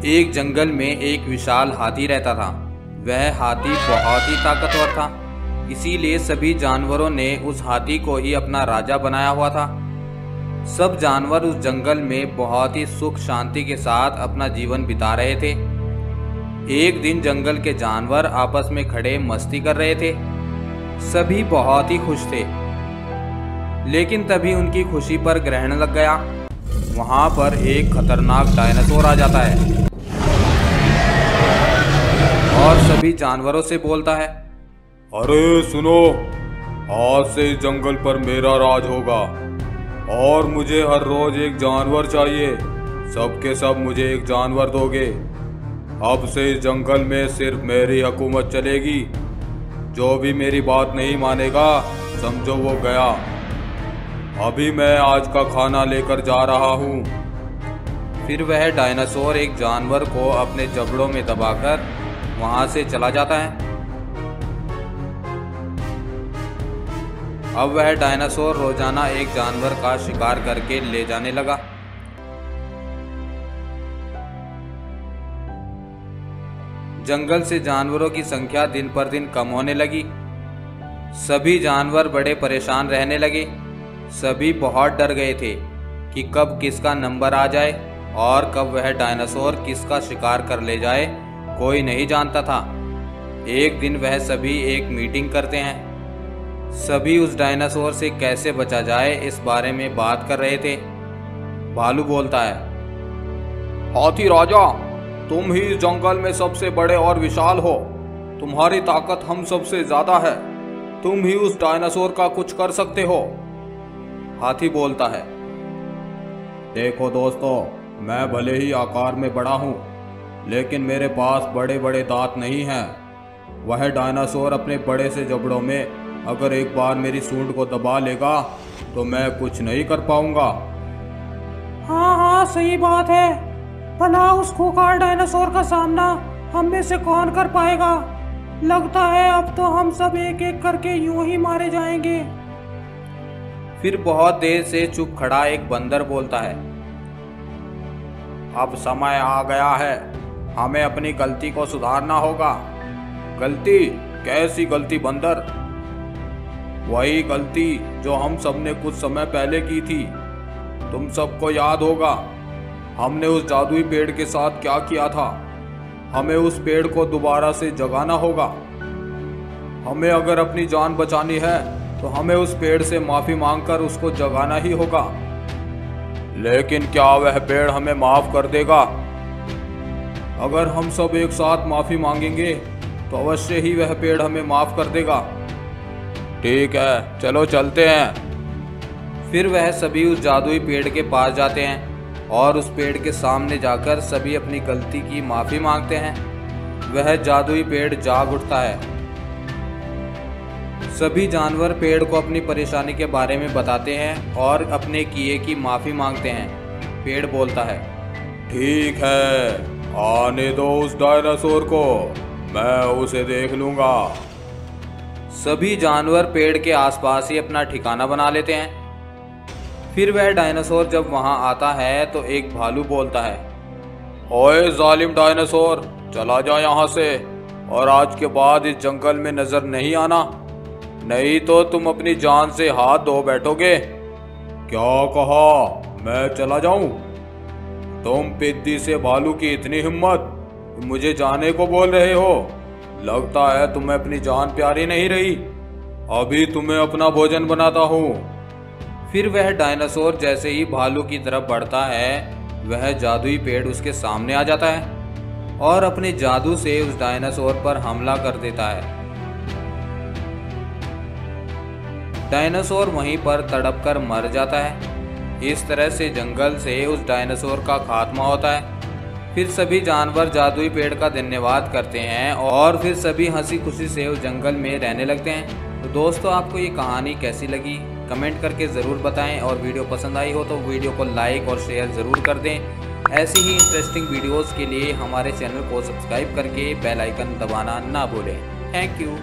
एक जंगल में एक विशाल हाथी रहता था। वह हाथी बहुत ही ताकतवर था, इसीलिए सभी जानवरों ने उस हाथी को ही अपना राजा बनाया हुआ था। सब जानवर उस जंगल में बहुत ही सुख शांति के साथ अपना जीवन बिता रहे थे। एक दिन जंगल के जानवर आपस में खड़े मस्ती कर रहे थे। सभी बहुत ही खुश थे, लेकिन तभी उनकी खुशी पर ग्रहण लग गया। वहां पर एक खतरनाक डायनासोर आ जाता है और सभी जानवरों से बोलता है, अरे सुनो, आज से इस जंगल पर मेरा राज होगा और मुझे हर रोज एक जानवर चाहिए। सबके सब मुझे एक जानवर दोगे। अब से इस जंगल में सिर्फ मेरी हुकूमत चलेगी। जो भी मेरी बात नहीं मानेगा समझो वो गया। अभी मैं आज का खाना लेकर जा रहा हूँ। फिर वह डायनासोर एक जानवर को अपने जबड़ों में दबाकर वहां से चला जाता है। अब वह डायनासोर रोजाना एक जानवर का शिकार करके ले जाने लगा। जंगल से जानवरों की संख्या दिन पर दिन कम होने लगी। सभी जानवर बड़े परेशान रहने लगे। सभी बहुत डर गए थे कि कब किसका नंबर आ जाए और कब वह डायनासोर किसका शिकार कर ले जाए, कोई नहीं जानता था। एक दिन वह सभी एक मीटिंग करते हैं। सभी उस डायनासोर से कैसे बचा जाए इस बारे में बात कर रहे थे। भालू बोलता है, हाथी राजा, तुम ही इस जंगल में सबसे बड़े और विशाल हो। तुम्हारी ताकत हम सबसे ज्यादा है। तुम ही उस डायनासोर का कुछ कर सकते हो। हाथी बोलता है, देखो दोस्तों, मैं भले ही आकार में बड़ा हूँ, लेकिन मेरे पास बड़े बड़े दांत नहीं हैं। वह डायनासोर अपने बड़े से जबड़ों में अगर एक बार मेरी सूंड को दबा लेगा तो मैं कुछ नहीं कर पाऊंगा। हाँ हाँ, सही बात है। भला उस खूंखार डायनासोर का सामना हम में से कौन कर पाएगा। लगता है अब तो हम सब एक एक करके यूं ही मारे जाएंगे। फिर बहुत देर से चुप खड़ा एक बंदर बोलता है, अब समय आ गया है, हमें अपनी गलती को सुधारना होगा। गलती? कैसी गलती बंदर? वही गलती जो हम सबने कुछ समय पहले की थी। तुम सबको याद होगा हमने उस जादुई पेड़ के साथ क्या किया था। हमें उस पेड़ को दोबारा से जगाना होगा। हमें अगर अपनी जान बचानी है तो हमें उस पेड़ से माफी मांगकर उसको जगाना ही होगा। लेकिन क्या वह पेड़ हमें माफ कर देगा? अगर हम सब एक साथ माफी मांगेंगे तो अवश्य ही वह पेड़ हमें माफ कर देगा। ठीक है, चलो चलते हैं। फिर वह सभी उस जादुई पेड़ के पास जाते हैं और उस पेड़ के सामने जाकर सभी अपनी गलती की माफी मांगते हैं। वह जादुई पेड़ जाग उठता है। सभी जानवर पेड़ को अपनी परेशानी के बारे में बताते हैं और अपने किए की माफी मांगते हैं। पेड़ बोलता है, ठीक है, आने दो उस डायनासोर को, मैं उसे देख लूंगा। सभी जानवर पेड़ के आसपास ही अपना ठिकाना बना लेते हैं। फिर वह डायनासोर जब वहां आता है तो एक भालू बोलता है, ओए जालिम डायनासोर, चला जा यहाँ से और आज के बाद इस जंगल में नजर नहीं आना, नहीं तो तुम अपनी जान से हाथ धो बैठोगे। क्या कहा? मैं चला जाऊं? तुम पिद्दी से भालू की इतनी हिम्मत, मुझे जाने को बोल रहे हो? लगता है तुम्हें अपनी जान प्यारी नहीं रही। अभी तुम्हें अपना भोजन बनाता हूँ। फिर वह डायनासोर जैसे ही भालू की तरफ बढ़ता है, वह जादुई पेड़ उसके सामने आ जाता है और अपने जादू से उस डायनासोर पर हमला कर देता है। डायनासोर वहीं पर तड़प कर मर जाता है। इस तरह से जंगल से उस डायनासोर का खात्मा होता है। फिर सभी जानवर जादुई पेड़ का धन्यवाद करते हैं और फिर सभी हंसी खुशी से उस जंगल में रहने लगते हैं। तो दोस्तों, आपको ये कहानी कैसी लगी कमेंट करके ज़रूर बताएं और वीडियो पसंद आई हो तो वीडियो को लाइक और शेयर ज़रूर कर दें। ऐसी ही इंटरेस्टिंग वीडियोज़ के लिए हमारे चैनल को सब्सक्राइब करके बेल आइकन दबाना ना भूलें। Thank you.